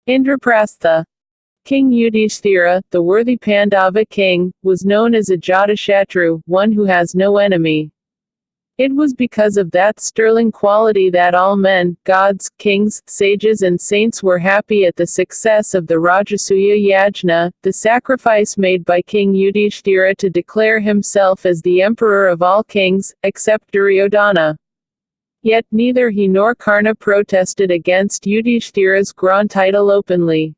Indraprastha. King Yudhishthira, the worthy Pandava king, was known as Ajatashatru, one who has no enemy. It was because of that sterling quality that all men, gods, kings, sages and saints were happy at the success of the Rajasuya Yajna, the sacrifice made by King Yudhishthira to declare himself as the emperor of all kings, except Duryodhana. Yet neither he nor Karna protested against Yudhishthira's grand title openly.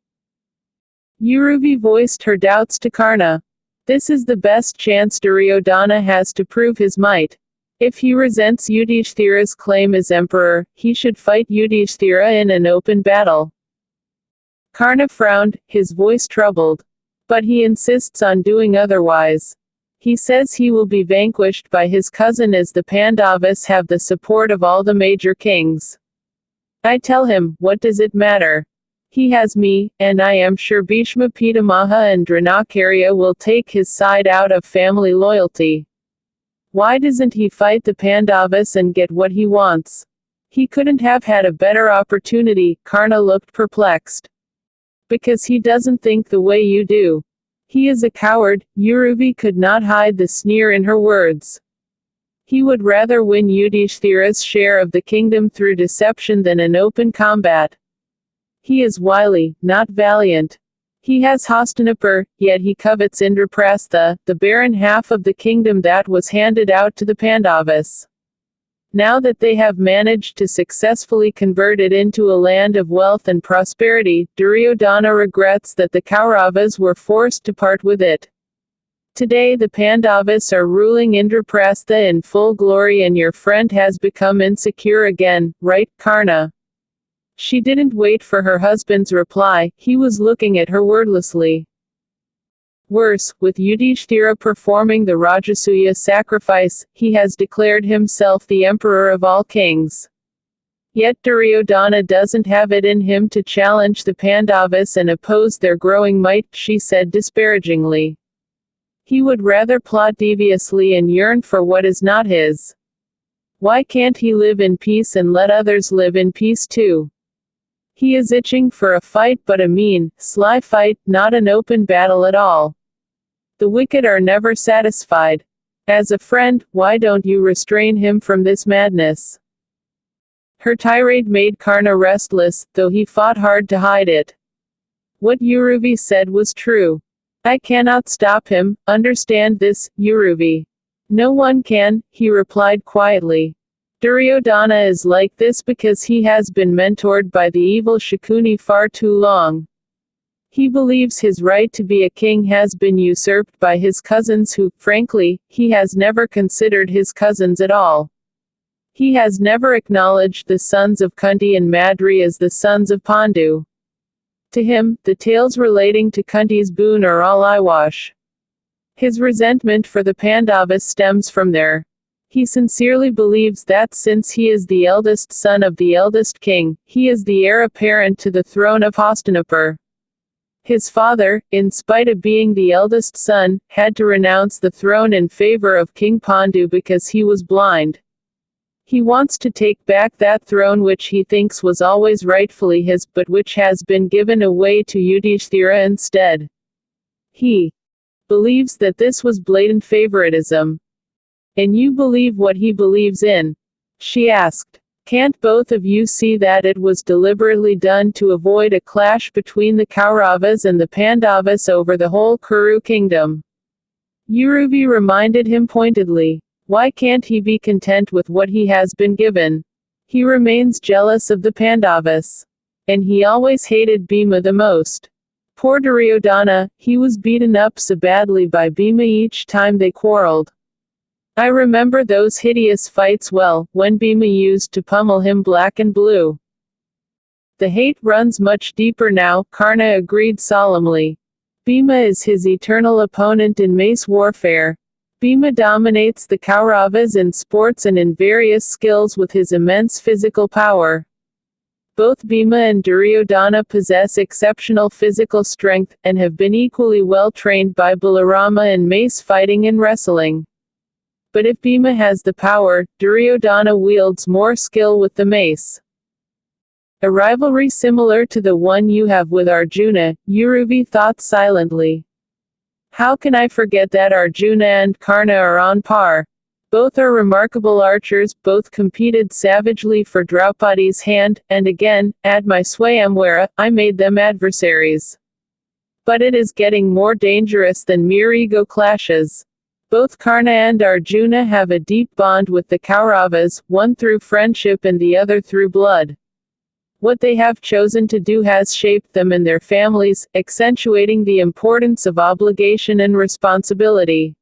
Uruvi voiced her doubts to Karna. This is the best chance Duryodhana has to prove his might. If he resents Yudhishthira's claim as emperor, he should fight Yudhishthira in an open battle. Karna frowned, his voice troubled. But he insists on doing otherwise. He says he will be vanquished by his cousin as the Pandavas have the support of all the major kings. I tell him, what does it matter? He has me, and I am sure Bhishma Pitamaha and Dronacharya will take his side out of family loyalty. Why doesn't he fight the Pandavas and get what he wants? He couldn't have had a better opportunity, Karna looked perplexed. Because he doesn't think the way you do. He is a coward, Uruvi could not hide the sneer in her words. He would rather win Yudhishthira's share of the kingdom through deception than in open combat. He is wily, not valiant. He has Hastinapur, yet he covets Indraprastha, the barren half of the kingdom that was handed out to the Pandavas. Now that they have managed to successfully convert it into a land of wealth and prosperity, Duryodhana regrets that the Kauravas were forced to part with it. Today the Pandavas are ruling Indraprastha in full glory and your friend has become insecure again, right, Karna? She didn't wait for her husband's reply, he was looking at her wordlessly. Worse, with Yudhishthira performing the Rajasuya sacrifice, he has declared himself the emperor of all kings. Yet Duryodhana doesn't have it in him to challenge the Pandavas and oppose their growing might, she said disparagingly. He would rather plot deviously and yearn for what is not his. Why can't he live in peace and let others live in peace too? He is itching for a fight, but a mean, sly fight, not an open battle at all. The wicked are never satisfied. As a friend, why don't you restrain him from this madness? Her tirade made Karna restless, though he fought hard to hide it. What Uruvi said was true. I cannot stop him, understand this, Uruvi. No one can, he replied quietly. Duryodhana is like this because he has been mentored by the evil Shakuni far too long. He believes his right to be a king has been usurped by his cousins who, frankly, he has never considered his cousins at all. He has never acknowledged the sons of Kunti and Madri as the sons of Pandu. To him, the tales relating to Kunti's boon are all eyewash. His resentment for the Pandavas stems from there. He sincerely believes that since he is the eldest son of the eldest king, he is the heir apparent to the throne of Hastinapur. His father, in spite of being the eldest son, had to renounce the throne in favor of King Pandu because he was blind. He wants to take back that throne which he thinks was always rightfully his, but which has been given away to Yudhishthira instead. He believes that this was blatant favoritism. And you believe what he believes in? She asked. Can't both of you see that it was deliberately done to avoid a clash between the Kauravas and the Pandavas over the whole Kuru kingdom? Uruvi reminded him pointedly. Why can't he be content with what he has been given? He remains jealous of the Pandavas. And he always hated Bhima the most. Poor Duryodhana, he was beaten up so badly by Bhima each time they quarreled. I remember those hideous fights well, when Bhima used to pummel him black and blue. The hate runs much deeper now, Karna agreed solemnly. Bhima is his eternal opponent in mace warfare. Bhima dominates the Kauravas in sports and in various skills with his immense physical power. Both Bhima and Duryodhana possess exceptional physical strength, and have been equally well trained by Balarama in mace fighting and wrestling. But if Bhima has the power, Duryodhana wields more skill with the mace. A rivalry similar to the one you have with Arjuna, Uruvi thought silently. How can I forget that Arjuna and Karna are on par? Both are remarkable archers, both competed savagely for Draupadi's hand, and again, at my Swayamvara, I made them adversaries. But it is getting more dangerous than mere ego clashes. Both Karna and Arjuna have a deep bond with the Kauravas, one through friendship and the other through blood. What they have chosen to do has shaped them and their families, accentuating the importance of obligation and responsibility.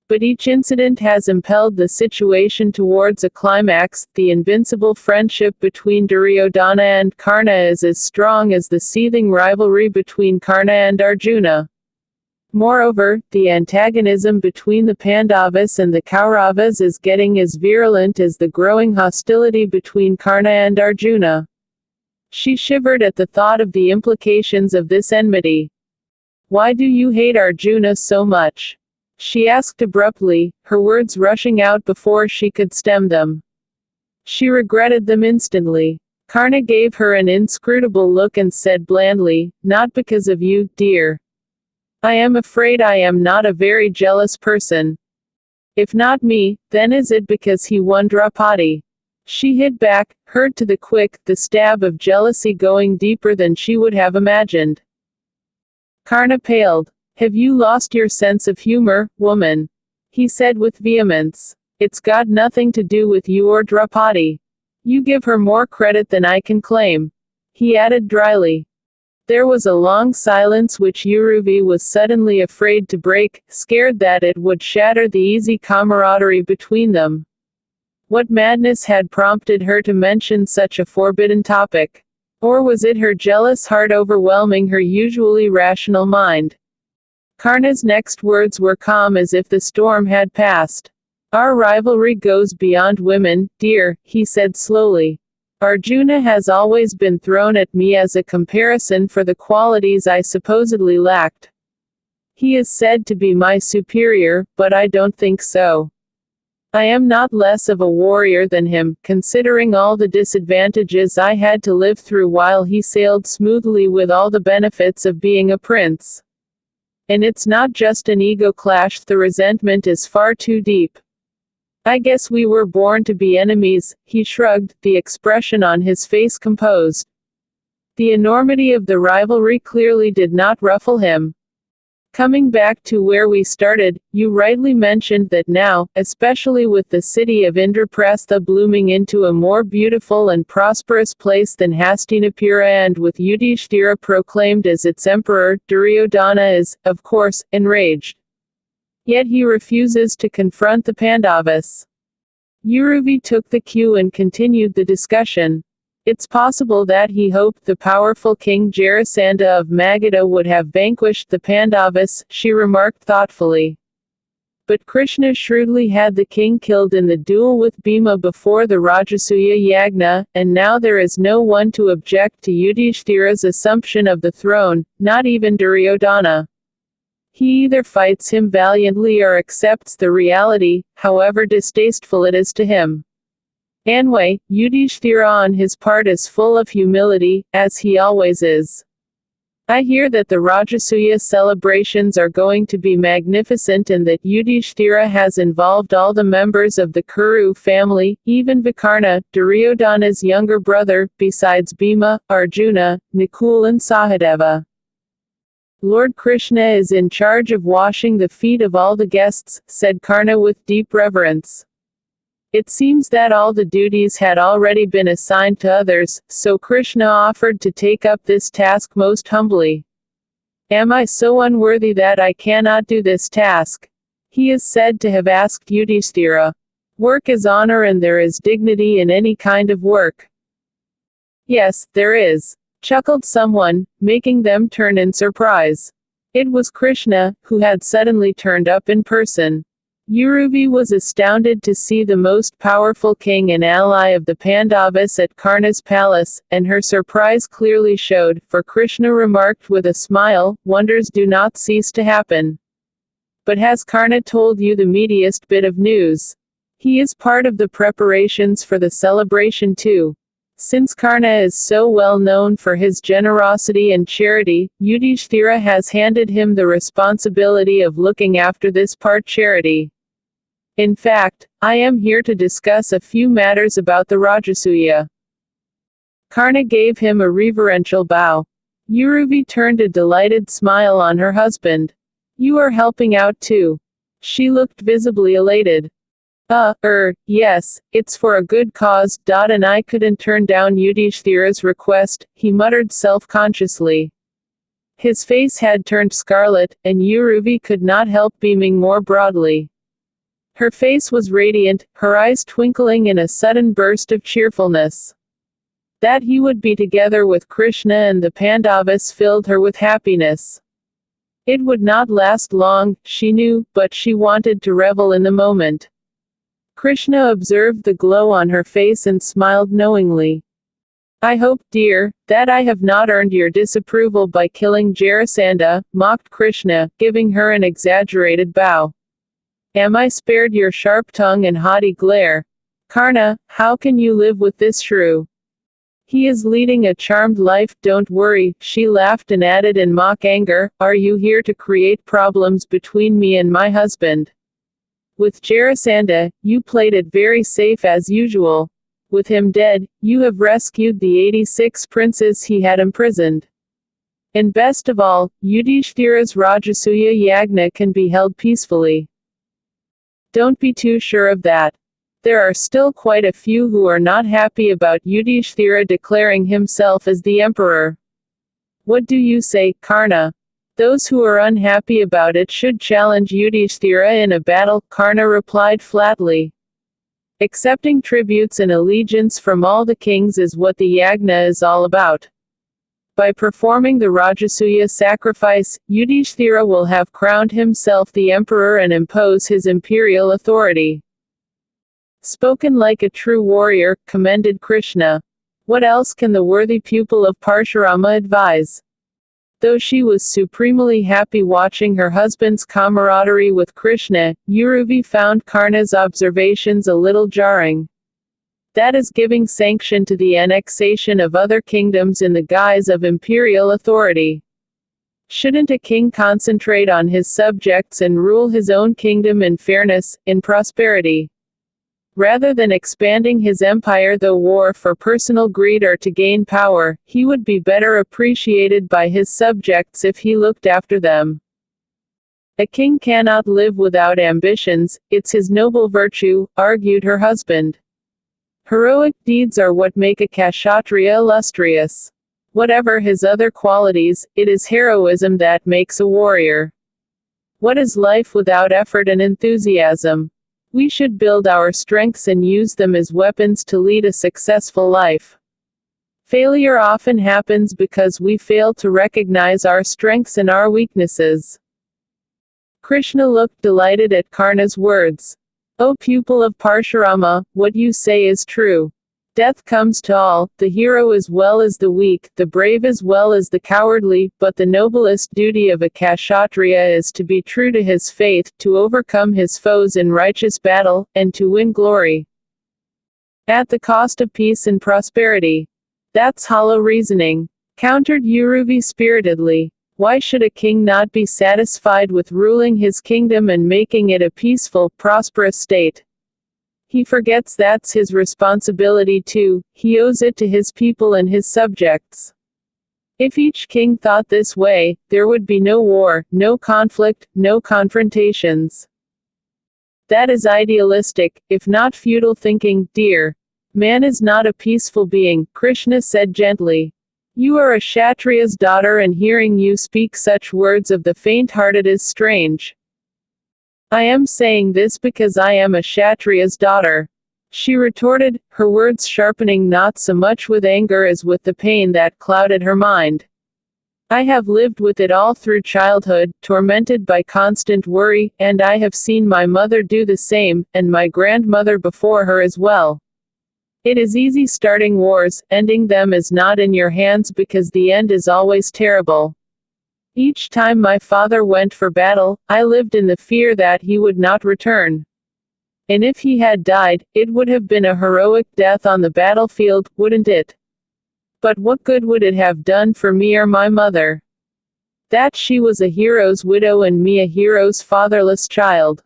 But each incident has impelled the situation towards a climax. The invincible friendship between Duryodhana and Karna is as strong as the seething rivalry between Karna and Arjuna. Moreover, the antagonism between the Pandavas and the Kauravas is getting as virulent as the growing hostility between Karna and Arjuna. She shivered at the thought of the implications of this enmity. Why do you hate Arjuna so much? She asked abruptly, her words rushing out before she could stem them. She regretted them instantly. Karna gave her an inscrutable look and said blandly, "Not because of you, dear. I am afraid I am not a very jealous person. If not me, then is it because he won Draupadi?" She hit back, hurt to the quick, the stab of jealousy going deeper than she would have imagined. Karna paled. "Have you lost your sense of humor, woman?" he said with vehemence. "It's got nothing to do with you or Draupadi. You give her more credit than I can claim," he added dryly. There was a long silence which Uruvi was suddenly afraid to break, scared that it would shatter the easy camaraderie between them. What madness had prompted her to mention such a forbidden topic? Or was it her jealous heart overwhelming her usually rational mind? Karna's next words were calm as if the storm had passed. "Our rivalry goes beyond women, dear," he said slowly. "Arjuna has always been thrown at me as a comparison for the qualities I supposedly lacked. He is said to be my superior, but I don't think so. I am not less of a warrior than him, considering all the disadvantages I had to live through while he sailed smoothly with all the benefits of being a prince. And it's not just an ego clash, the resentment is far too deep. I guess we were born to be enemies," he shrugged, the expression on his face composed. The enormity of the rivalry clearly did not ruffle him. "Coming back to where we started, you rightly mentioned that now, especially with the city of Indraprastha blooming into a more beautiful and prosperous place than Hastinapura and with Yudhishthira proclaimed as its emperor, Duryodhana is, of course, enraged. Yet he refuses to confront the Pandavas." Uruvi took the cue and continued the discussion. "It's possible that he hoped the powerful King Jarasandha of Magadha would have vanquished the Pandavas," she remarked thoughtfully. "But Krishna shrewdly had the king killed in the duel with Bhima before the Rajasuya Yagna, and now there is no one to object to Yudhishthira's assumption of the throne, not even Duryodhana. He either fights him valiantly or accepts the reality, however distasteful it is to him. Anyway, Yudhishthira on his part is full of humility, as he always is. I hear that the Rajasuya celebrations are going to be magnificent and that Yudhishthira has involved all the members of the Kuru family, even Vikarna, Duryodhana's younger brother, besides Bhima, Arjuna, Nakul and Sahadeva. Lord Krishna is in charge of washing the feet of all the guests," said Karna with deep reverence. It seems that all the duties had already been assigned to others, so Krishna offered to take up this task most humbly. "Am I so unworthy that I cannot do this task?" he is said to have asked Yudhishthira. "Work is honor and there is dignity in any kind of work." "Yes, there is," chuckled someone, making them turn in surprise. It was Krishna, who had suddenly turned up in person. Uruvi was astounded to see the most powerful king and ally of the Pandavas at Karna's palace, and her surprise clearly showed, for Krishna remarked with a smile, "Wonders do not cease to happen. But has Karna told you the meatiest bit of news? He is part of the preparations for the celebration too. Since Karna is so well known for his generosity and charity, Yudhishthira has handed him the responsibility of looking after this part charity. In fact, I am here to discuss a few matters about the Rajasuya. Karna gave him a reverential bow. Uruvi turned a delighted smile on her husband. You are helping out too. She looked visibly elated. Yes, it's for a good cause. And I couldn't turn down Yudhishthira's request, he muttered self-consciously. His face had turned scarlet, and Uruvi could not help beaming more broadly. Her face was radiant, her eyes twinkling in a sudden burst of cheerfulness. That he would be together with Krishna and the Pandavas filled her with happiness. It would not last long, she knew, but she wanted to revel in the moment. Krishna observed the glow on her face and smiled knowingly. I hope, dear, that I have not earned your disapproval by killing Jarasandha, mocked Krishna, giving her an exaggerated bow. Am I spared your sharp tongue and haughty glare? Karna, how can you live with this shrew? He is leading a charmed life, don't worry, she laughed and added in mock anger, are you here to create problems between me and my husband? With Jarasandha, you played it very safe as usual. With him dead, you have rescued the 86 princes he had imprisoned. And best of all, Yudhishthira's Rajasuya Yagna can be held peacefully. Don't be too sure of that. There are still quite a few who are not happy about Yudhishthira declaring himself as the emperor. What do you say, Karna? Those who are unhappy about it should challenge Yudhishthira in a battle, Karna replied flatly. Accepting tributes and allegiance from all the kings is what the Yagna is all about. By performing the Rajasuya sacrifice, Yudhishthira will have crowned himself the emperor and impose his imperial authority. Spoken like a true warrior, commended Krishna. What else can the worthy pupil of Parshurama advise? Though she was supremely happy watching her husband's camaraderie with Krishna, Uruvi found Karna's observations a little jarring. That is giving sanction to the annexation of other kingdoms in the guise of imperial authority. Shouldn't a king concentrate on his subjects and rule his own kingdom in fairness, in prosperity? Rather than expanding his empire through war for personal greed or to gain power, he would be better appreciated by his subjects if he looked after them. A king cannot live without ambitions, it's his noble virtue, argued her husband. Heroic deeds are what make a Kshatriya illustrious. Whatever his other qualities, it is heroism that makes a warrior. What is life without effort and enthusiasm? We should build our strengths and use them as weapons to lead a successful life. Failure often happens because we fail to recognize our strengths and our weaknesses. Krishna looked delighted at Karna's words. O pupil of Parshurama, what you say is true. Death comes to all, the hero as well as the weak, the brave as well as the cowardly, but the noblest duty of a Kshatriya is to be true to his faith, to overcome his foes in righteous battle, and to win glory. At the cost of peace and prosperity. That's hollow reasoning, countered Uruvi spiritedly. Why should a king not be satisfied with ruling his kingdom and making it a peaceful, prosperous state? He forgets that's his responsibility too, he owes it to his people and his subjects. If each king thought this way, there would be no war, no conflict, no confrontations. That is idealistic, if not futile thinking, dear. Man is not a peaceful being, Krishna said gently. You are a Kshatriya's daughter and hearing you speak such words of the faint-hearted is strange. I am saying this because I am a Kshatriya's daughter, she retorted, her words sharpening not so much with anger as with the pain that clouded her mind. I have lived with it all through childhood, tormented by constant worry, and I have seen my mother do the same, and my grandmother before her as well. It is easy starting wars, ending them is not in your hands because the end is always terrible. Each time my father went for battle, I lived in the fear that he would not return. And if he had died, it would have been a heroic death on the battlefield, wouldn't it? But what good would it have done for me or my mother? That she was a hero's widow and me a hero's fatherless child.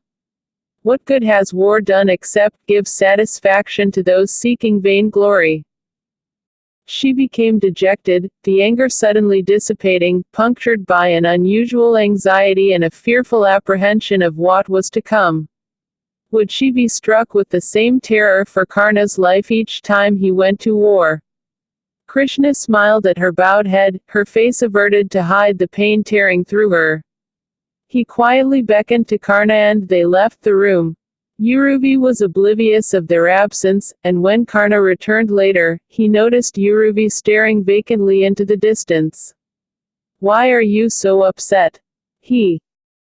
What good has war done except give satisfaction to those seeking vain glory? She became dejected, the anger suddenly dissipating, punctured by an unusual anxiety and a fearful apprehension of what was to come. Would she be struck with the same terror for Karna's life each time he went to war? Krishna smiled at her bowed head, her face averted to hide the pain tearing through her. He quietly beckoned to Karna and they left the room. Uruvi was oblivious of their absence, and when Karna returned later, he noticed Uruvi staring vacantly into the distance. "Why are you so upset?" he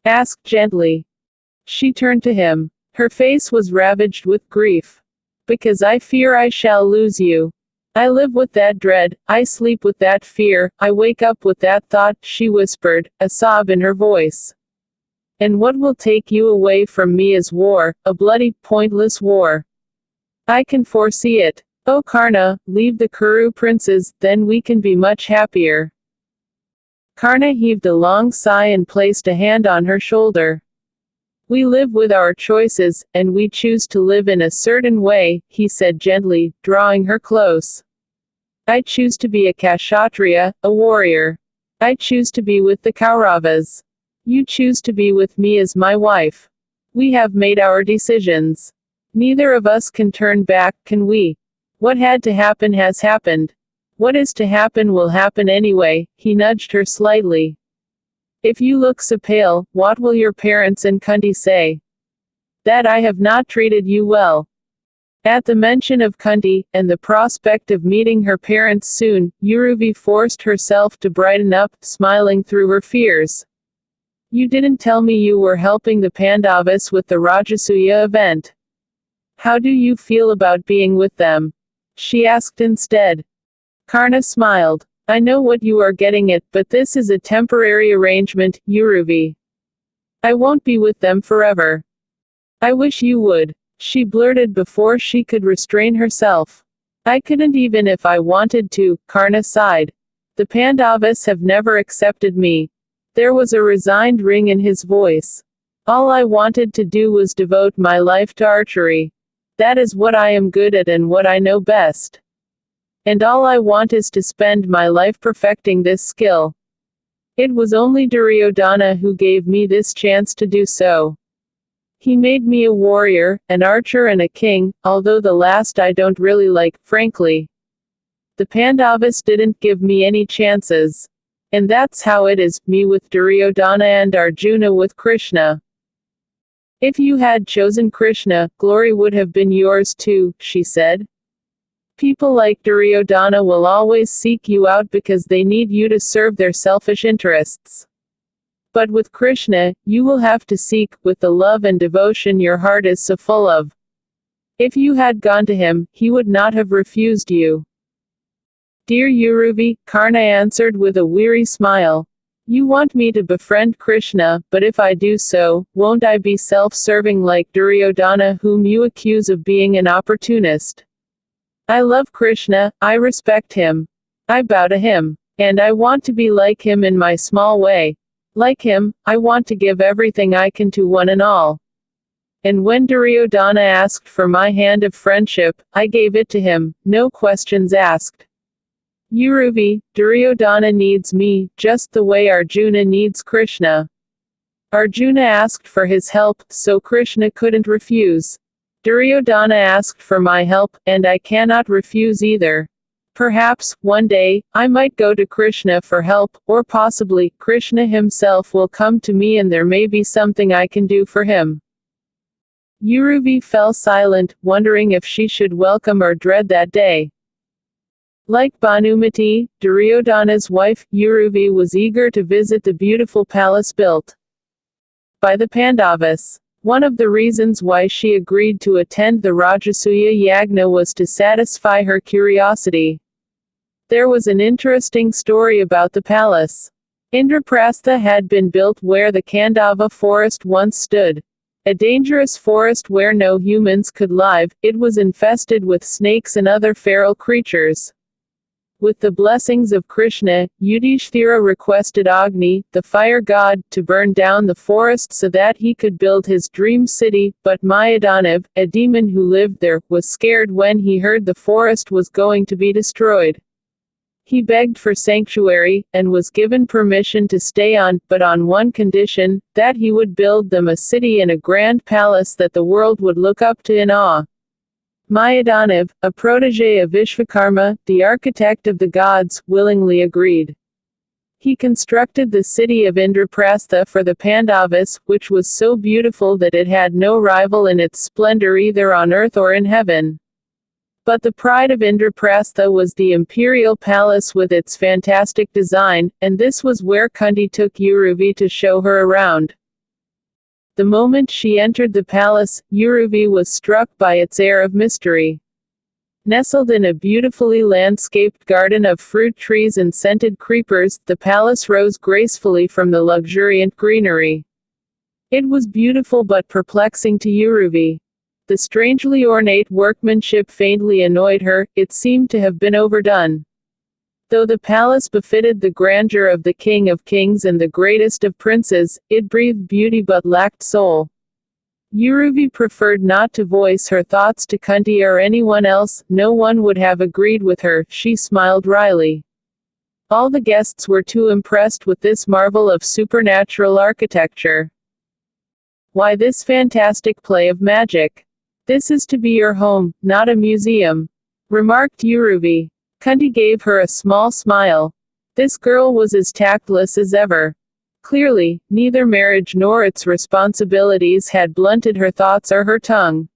asked gently. She turned to him. Her face was ravaged with grief. "Because I fear I shall lose you. I live with that dread, I sleep with that fear, I wake up with that thought," she whispered, a sob in her voice. "And what will take you away from me is war, a bloody, pointless war. I can foresee it. Oh Karna, leave the Kuru princes, then we can be much happier." Karna heaved a long sigh and placed a hand on her shoulder. "We live with our choices, and we choose to live in a certain way," he said gently, drawing her close. "I choose to be a Kshatriya, a warrior. I choose to be with the Kauravas. You choose to be with me as my wife. We have made our decisions. Neither of us can turn back, can we? What had to happen has happened. What is to happen will happen anyway," he nudged her slightly. "If you look so pale, what will your parents and Kunti say? That I have not treated you well." At the mention of Kunti, and the prospect of meeting her parents soon, Uruvi forced herself to brighten up, smiling through her fears. "You didn't tell me you were helping the Pandavas with the Rajasuya event. How do you feel about being with them?" she asked instead. Karna smiled. "I know what you are getting at, but this is a temporary arrangement, Uruvi. I won't be with them forever." "I wish you would," she blurted before she could restrain herself. "I couldn't even if I wanted to," Karna sighed. "The Pandavas have never accepted me." There was a resigned ring in his voice. "All I wanted to do was devote my life to archery. That is what I am good at and what I know best. And all I want is to spend my life perfecting this skill. It was only Duryodhana who gave me this chance to do so. He made me a warrior, an archer and a king, although the last I don't really like, frankly. The Pandavas didn't give me any chances. And that's how it is, me with Duryodhana and Arjuna with Krishna. If you had chosen Krishna, glory would have been yours too," she said. "People like Duryodhana will always seek you out because they need you to serve their selfish interests. But with Krishna, you will have to seek, with the love and devotion your heart is so full of. If you had gone to him, he would not have refused you." "Dear Uruvi," Karna answered with a weary smile. "You want me to befriend Krishna, but if I do so, won't I be self-serving like Duryodhana whom you accuse of being an opportunist? I love Krishna, I respect him. I bow to him. And I want to be like him in my small way. Like him, I want to give everything I can to one and all. And when Duryodhana asked for my hand of friendship, I gave it to him, no questions asked. Uruvi, Duryodhana needs me, just the way Arjuna needs Krishna. Arjuna asked for his help, so Krishna couldn't refuse. Duryodhana asked for my help, and I cannot refuse either. Perhaps, one day, I might go to Krishna for help, or possibly, Krishna himself will come to me and there may be something I can do for him." Uruvi fell silent, wondering if she should welcome or dread that day. Like Bhanumati, Duryodhana's wife, Uruvi was eager to visit the beautiful palace built by the Pandavas. One of the reasons why she agreed to attend the Rajasuya Yagna was to satisfy her curiosity. There was an interesting story about the palace. Indraprastha had been built where the Kandava forest once stood. A dangerous forest where no humans could live, it was infested with snakes and other feral creatures. With the blessings of Krishna, Yudhishthira requested Agni, the fire god, to burn down the forest so that he could build his dream city, but Mayadanav, a demon who lived there, was scared when he heard the forest was going to be destroyed. He begged for sanctuary, and was given permission to stay on, but on one condition, that he would build them a city and a grand palace that the world would look up to in awe. Mayadanav, a protege of Vishvakarma, the architect of the gods, willingly agreed. He constructed the city of Indraprastha for the Pandavas, which was so beautiful that it had no rival in its splendor either on earth or in heaven. But the pride of Indraprastha was the imperial palace with its fantastic design, and this was where Kunti took Uruvi to show her around. The moment she entered the palace, Uruvi was struck by its air of mystery. Nestled in a beautifully landscaped garden of fruit trees and scented creepers, the palace rose gracefully from the luxuriant greenery. It was beautiful but perplexing to Uruvi. The strangely ornate workmanship faintly annoyed her, it seemed to have been overdone. Though the palace befitted the grandeur of the King of Kings and the greatest of princes, it breathed beauty but lacked soul. Uruvi preferred not to voice her thoughts to Kunti or anyone else, no one would have agreed with her, she smiled wryly. All the guests were too impressed with this marvel of supernatural architecture. Why this fantastic play of magic? This is to be your home, not a museum, remarked Uruvi. Kunti gave her a small smile. This girl was as tactless as ever. Clearly, neither marriage nor its responsibilities had blunted her thoughts or her tongue.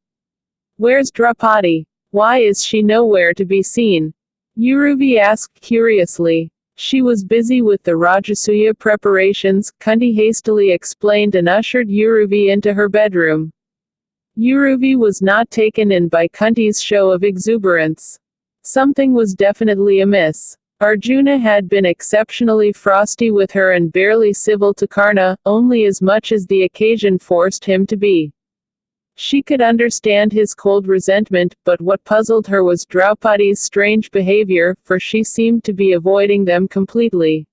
Where's Draupadi? Why is she nowhere to be seen? Uruvi asked curiously. She was busy with the Rajasuya preparations, Kunti hastily explained and ushered Uruvi into her bedroom. Uruvi was not taken in by Kunti's show of exuberance. Something was definitely amiss. Arjuna had been exceptionally frosty with her and barely civil to Karna, only as much as the occasion forced him to be. She could understand his cold resentment, but what puzzled her was Draupadi's strange behavior, for she seemed to be avoiding them completely.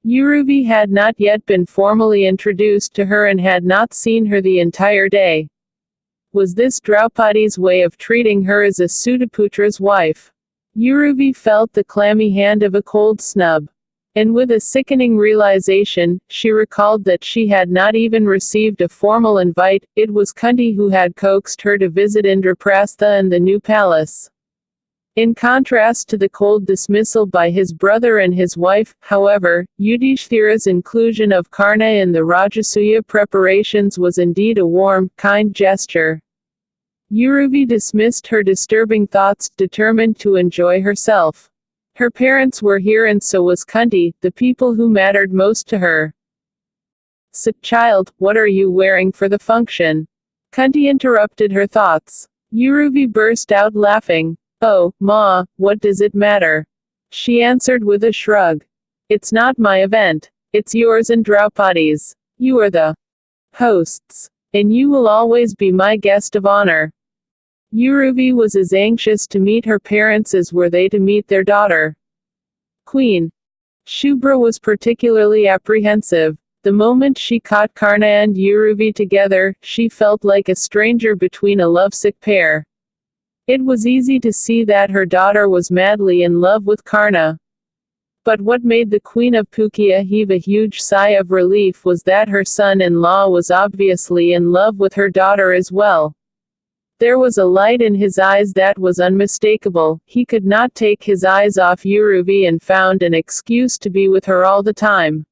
Uruvi had not yet been formally introduced to her and had not seen her the entire day. Was this Draupadi's way of treating her as a Sutaputra's wife? Uruvi felt the clammy hand of a cold snub. And with a sickening realization, she recalled that she had not even received a formal invite, it was Kunti who had coaxed her to visit Indraprastha and the new palace. In contrast to the cold dismissal by his brother and his wife, however, Yudhishthira's inclusion of Karna in the Rajasuya preparations was indeed a warm, kind gesture. Uruvi dismissed her disturbing thoughts, determined to enjoy herself. Her parents were here and so was Kunti, the people who mattered most to her. "So, child, what are you wearing for the function?" Kunti interrupted her thoughts. Uruvi burst out laughing. "Oh, Ma, what does it matter?" She answered with a shrug. "It's not my event. It's yours and Draupadi's. You are the hosts. And you will always be my guest of honor." Uruvi was as anxious to meet her parents as were they to meet their daughter. Queen Shubhra was particularly apprehensive. The moment she caught Karna and Uruvi together, she felt like a stranger between a lovesick pair. It was easy to see that her daughter was madly in love with Karna. But what made the Queen of Pukia heave a huge sigh of relief was that her son-in-law was obviously in love with her daughter as well. There was a light in his eyes that was unmistakable. He could not take his eyes off Uruvi and found an excuse to be with her all the time.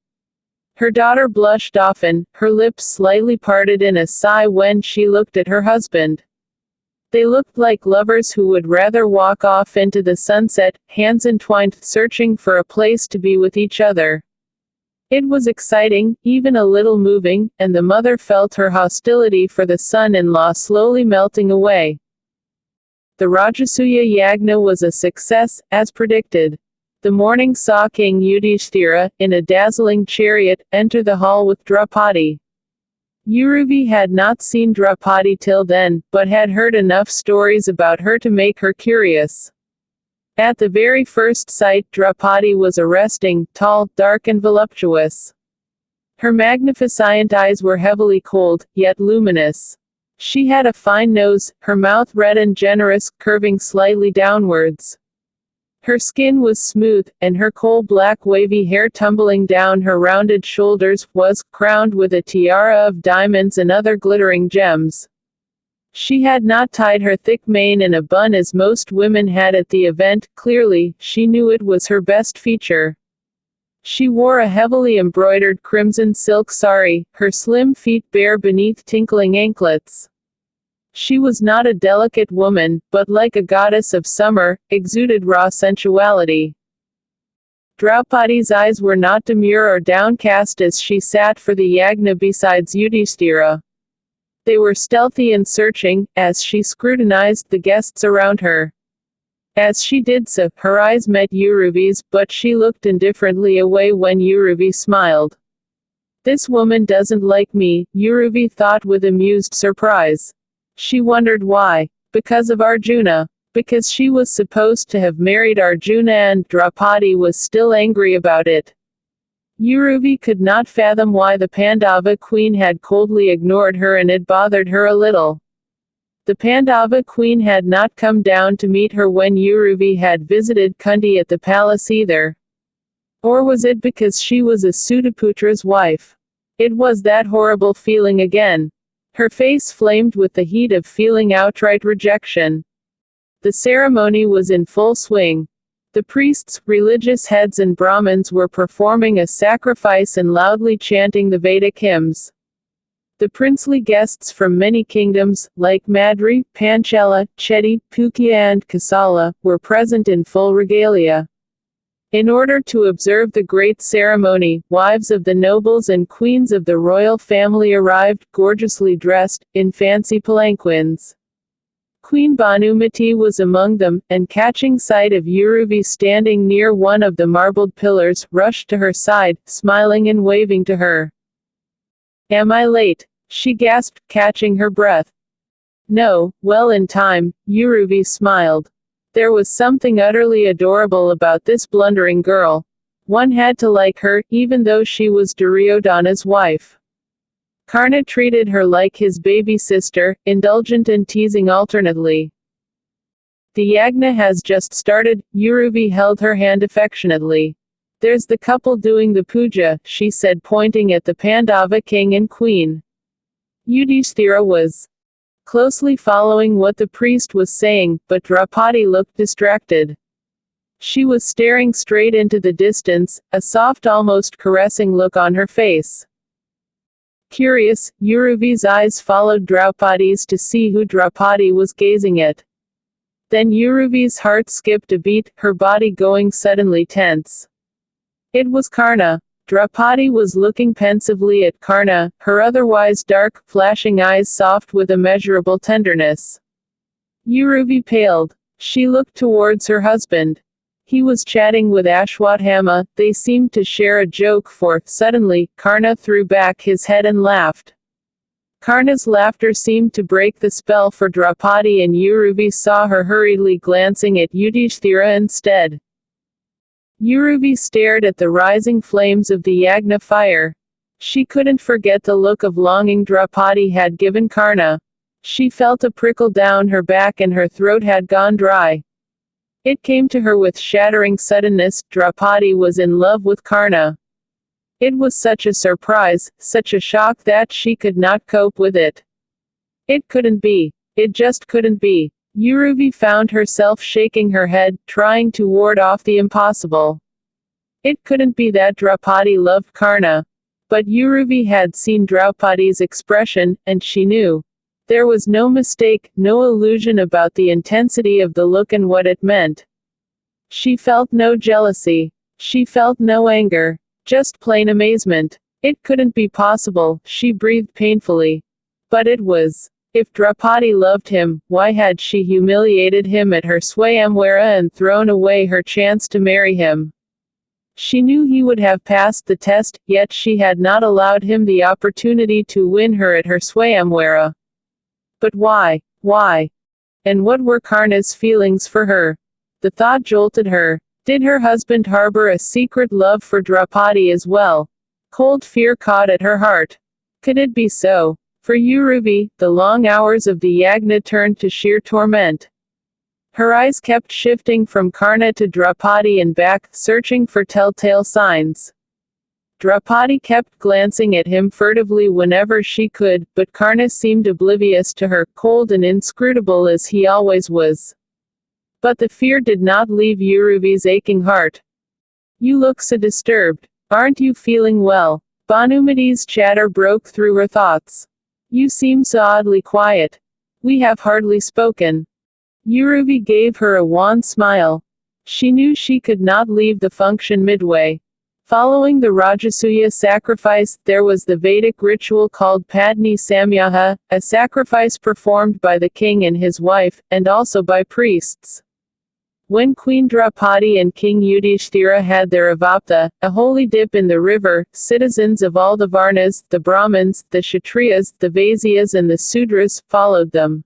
Her daughter blushed often, her lips slightly parted in a sigh when she looked at her husband. They looked like lovers who would rather walk off into the sunset, hands entwined, searching for a place to be with each other. It was exciting, even a little moving, and the mother felt her hostility for the son-in-law slowly melting away. The Rajasuya Yagna was a success, as predicted. The morning saw King Yudhishthira, in a dazzling chariot, enter the hall with Draupadi. Uruvi had not seen Draupadi till then, but had heard enough stories about her to make her curious. At the very first sight, Draupadi was arresting, tall, dark and voluptuous. Her magnificent eyes were heavily cold, yet luminous. She had a fine nose, her mouth red and generous, curving slightly downwards. Her skin was smooth, and her coal-black wavy hair tumbling down her rounded shoulders was crowned with a tiara of diamonds and other glittering gems. She had not tied her thick mane in a bun as most women had at the event. Clearly, she knew it was her best feature. She wore a heavily embroidered crimson silk sari, her slim feet bare beneath tinkling anklets. She was not a delicate woman, but like a goddess of summer, exuded raw sensuality. Draupadi's eyes were not demure or downcast as she sat for the yagna beside Yudhishthira. They were stealthy and searching, as she scrutinized the guests around her. As she did so, her eyes met Uruvi's, but she looked indifferently away when Uruvi smiled. "This woman doesn't like me," Uruvi thought with amused surprise. She wondered why. Because of Arjuna. Because she was supposed to have married Arjuna and Draupadi was still angry about it. Uruvi could not fathom why the Pandava queen had coldly ignored her, and it bothered her a little. The Pandava queen had not come down to meet her when Uruvi had visited Kunti at the palace either. Or was it because she was a Sutaputra's wife? It was that horrible feeling again. Her face flamed with the heat of feeling outright rejection. The ceremony was in full swing. The priests, religious heads and Brahmins were performing a sacrifice and loudly chanting the Vedic hymns. The princely guests from many kingdoms, like Madri, Panchala, Chedi, Pukya and Kasala, were present in full regalia. In order to observe the great ceremony, wives of the nobles and queens of the royal family arrived, gorgeously dressed, in fancy palanquins. Queen Bhanumati was among them, and catching sight of Uruvi standing near one of the marbled pillars, rushed to her side, smiling and waving to her. "Am I late?" she gasped, catching her breath. "No, well in time," Uruvi smiled. There was something utterly adorable about this blundering girl. One had to like her, even though she was Duryodhana's wife. Karna treated her like his baby sister, indulgent and teasing alternately. "The yagna has just started," Uruvi held her hand affectionately. "There's the couple doing the puja," she said, pointing at the Pandava king and queen. Yudhishthira was closely following what the priest was saying, but Draupadi looked distracted. She was staring straight into the distance, a soft, almost caressing look on her face. Curious, Uruvi's eyes followed Draupadi's to see who Draupadi was gazing at. Then Uruvi's heart skipped a beat, her body going suddenly tense. It was Karna. Draupadi was looking pensively at Karna, her otherwise dark, flashing eyes soft with immeasurable tenderness. Uruvi paled. She looked towards her husband. He was chatting with Ashwatthama. They seemed to share a joke, for, suddenly, Karna threw back his head and laughed. Karna's laughter seemed to break the spell for Draupadi, and Uruvi saw her hurriedly glancing at Yudhishthira instead. Uruvi stared at the rising flames of the yagna fire. She couldn't forget the look of longing Draupadi had given Karna. She felt a prickle down her back and her throat had gone dry. It came to her with shattering suddenness: Draupadi was in love with Karna. It was such a surprise, such a shock that she could not cope with it. It couldn't be. It just couldn't be. Uruvi found herself shaking her head, trying to ward off the impossible. It couldn't be that Draupadi loved Karna. But Uruvi had seen Draupadi's expression, and she knew. There was no mistake, no illusion about the intensity of the look and what it meant. She felt no jealousy. She felt no anger. Just plain amazement. It couldn't be possible, she breathed painfully. But it was. If Draupadi loved him, why had she humiliated him at her Swayamvara and thrown away her chance to marry him? She knew he would have passed the test, yet she had not allowed him the opportunity to win her at her Swayamwara. But why? Why? And what were Karna's feelings for her? The thought jolted her. Did her husband harbor a secret love for Draupadi as well? Cold fear caught at her heart. Could it be so? For Uruvi, the long hours of the yagna turned to sheer torment. Her eyes kept shifting from Karna to Draupadi and back, searching for telltale signs. Draupadi kept glancing at him furtively whenever she could, but Karna seemed oblivious to her, cold and inscrutable as he always was. But the fear did not leave Uruvi's aching heart. You look so disturbed. Aren't you feeling well? Bhanumati's chatter broke through her thoughts. You seem so oddly quiet. We have hardly spoken. Uruvi gave her a wan smile. She knew she could not leave the function midway. Following the Rajasuya sacrifice, there was the Vedic ritual called Patni Samyaha, a sacrifice performed by the king and his wife, and also by priests. When Queen Draupadi and King Yudhishthira had their avapta, a holy dip in the river, citizens of all the Varnas, the Brahmins, the Kshatriyas, the Vaisyas and the Sudras, followed them.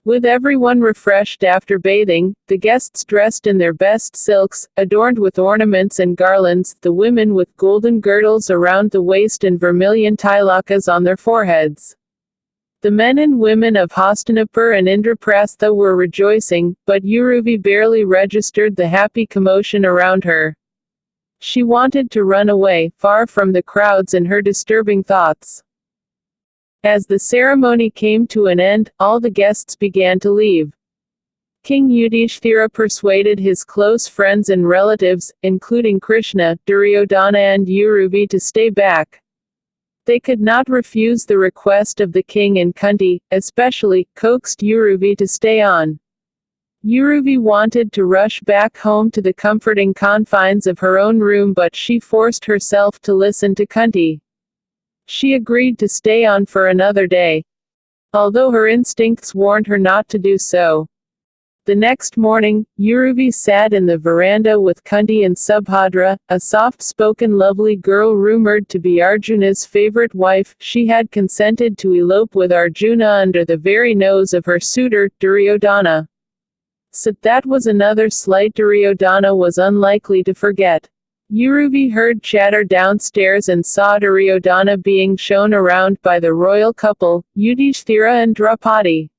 With everyone refreshed after bathing, the guests dressed in their best silks, adorned with ornaments and garlands, the women with golden girdles around the waist and vermilion tilakas on their foreheads. The men and women of Hastinapur and Indraprastha were rejoicing, but Uruvi barely registered the happy commotion around her. She wanted to run away, far from the crowds and her disturbing thoughts. As the ceremony came to an end, all the guests began to leave. King Yudhishthira persuaded his close friends and relatives, including Krishna, Duryodhana and Uruvi, to stay back. They could not refuse the request of the king, and Kunti, especially, coaxed Uruvi to stay on. Uruvi wanted to rush back home to the comforting confines of her own room, but she forced herself to listen to Kunti. She agreed to stay on for another day, although her instincts warned her not to do so. The next morning, Uruvi sat in the veranda with Kunti and Subhadra, a soft-spoken lovely girl rumored to be Arjuna's favorite wife. She had consented to elope with Arjuna under the very nose of her suitor, Duryodhana. So that was another slight Duryodhana was unlikely to forget. Uruvi heard chatter downstairs and saw Duryodhana being shown around by the royal couple, Yudhishthira and Draupadi.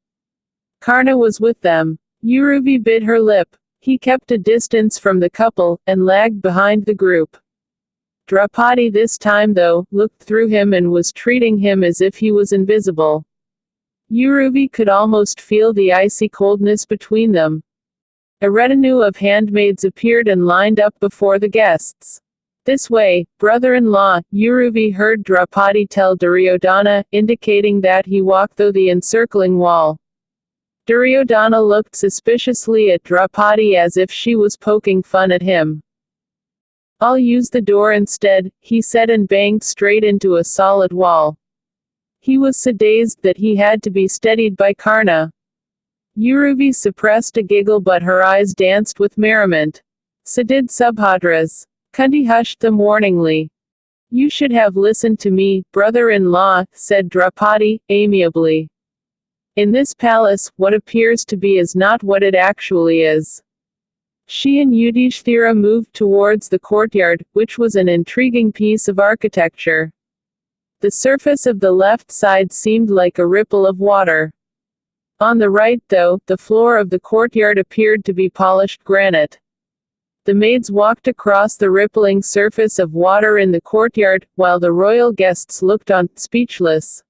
Karna was with them. Uruvi bit her lip. He kept a distance from the couple, and lagged behind the group. Draupadi this time though, looked through him and was treating him as if he was invisible. Uruvi could almost feel the icy coldness between them. A retinue of handmaids appeared and lined up before the guests. This way, brother-in-law, Uruvi heard Draupadi tell Duryodhana, indicating that he walked through the encircling wall. Duryodhana looked suspiciously at Draupadi as if she was poking fun at him. I'll use the door instead, he said, and banged straight into a solid wall. He was so dazed that he had to be steadied by Karna. Uruvi suppressed a giggle, but her eyes danced with merriment. So did Subhadra's. Kunti hushed them warningly. You should have listened to me, brother-in-law, said Draupadi, amiably. In this palace, what appears to be is not what it actually is. She and Yudhishthira moved towards the courtyard, which was an intriguing piece of architecture. The surface of the left side seemed like a ripple of water. On the right, though, the floor of the courtyard appeared to be polished granite. The maids walked across the rippling surface of water in the courtyard, while the royal guests looked on, speechless.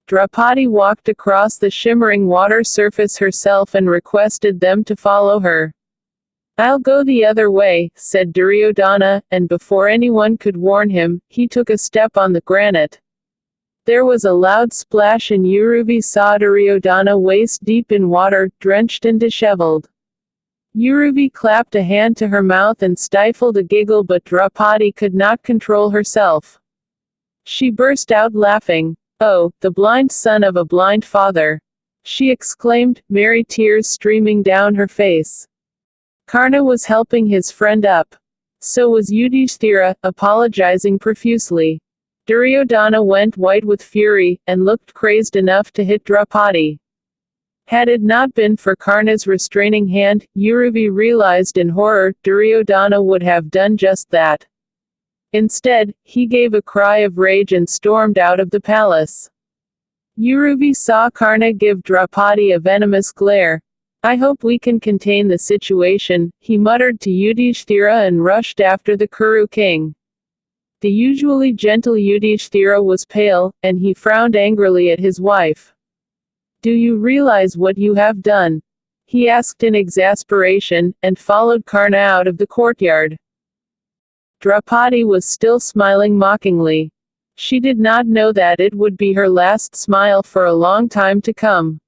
Draupadi walked across the shimmering water surface herself and requested them to follow her. I'll go the other way, said Duryodhana, and before anyone could warn him, he took a step on the granite. There was a loud splash and Uruvi saw Duryodhana waist deep in water, drenched and disheveled. Uruvi clapped a hand to her mouth and stifled a giggle, but Draupadi could not control herself. She burst out laughing. Oh, the blind son of a blind father! She exclaimed, merry tears streaming down her face. Karna was helping his friend up. So was Yudhishthira, apologizing profusely. Duryodhana went white with fury, and looked crazed enough to hit Draupadi. Had it not been for Karna's restraining hand, Uruvi realized in horror, Duryodhana would have done just that. Instead, he gave a cry of rage and stormed out of the palace. Uruvi saw Karna give Draupadi a venomous glare. "I hope we can contain the situation," he muttered to Yudhishthira and rushed after the Kuru king. The usually gentle Yudhishthira was pale, and he frowned angrily at his wife. "Do you realize what you have done?" he asked in exasperation, and followed Karna out of the courtyard. Draupadi was still smiling mockingly. She did not know that it would be her last smile for a long time to come.